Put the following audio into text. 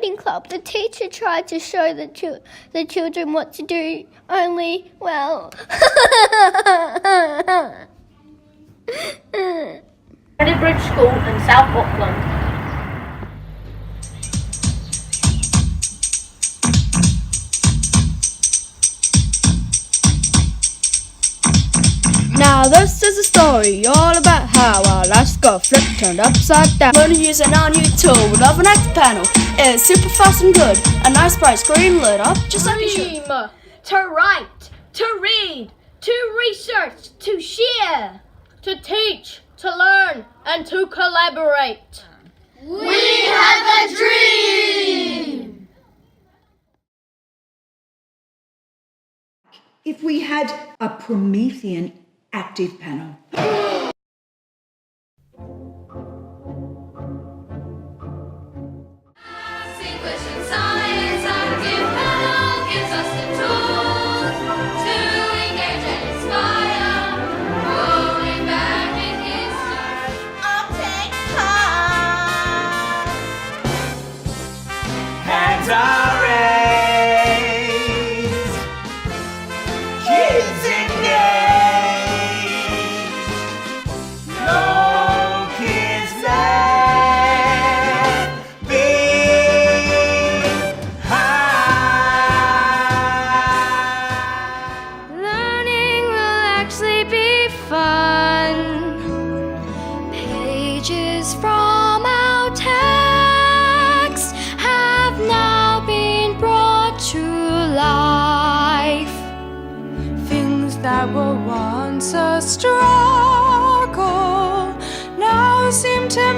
reading club, the teacher tried to show the children what to do, only, well... Bridge School in South Auckland. Now this is a story all about how our lives got flipped, turned upside down. Learning using our new tool, we love an ActivPanel. It's super fast and good. A nice bright screen lit up just like it should. To write, to read, to research, to share, to teach, to learn, and to collaborate. We have a dream! If we had a Promethean ActivPanel. English and science, ActivPanel gives us the tools to engage and inspire, going back in history. I'll take part. Hands are raised. Kids engaged. No kids left behind. Learning will actually be fun. Pages from our text have now been brought to life. Things that were once a struggle now seem to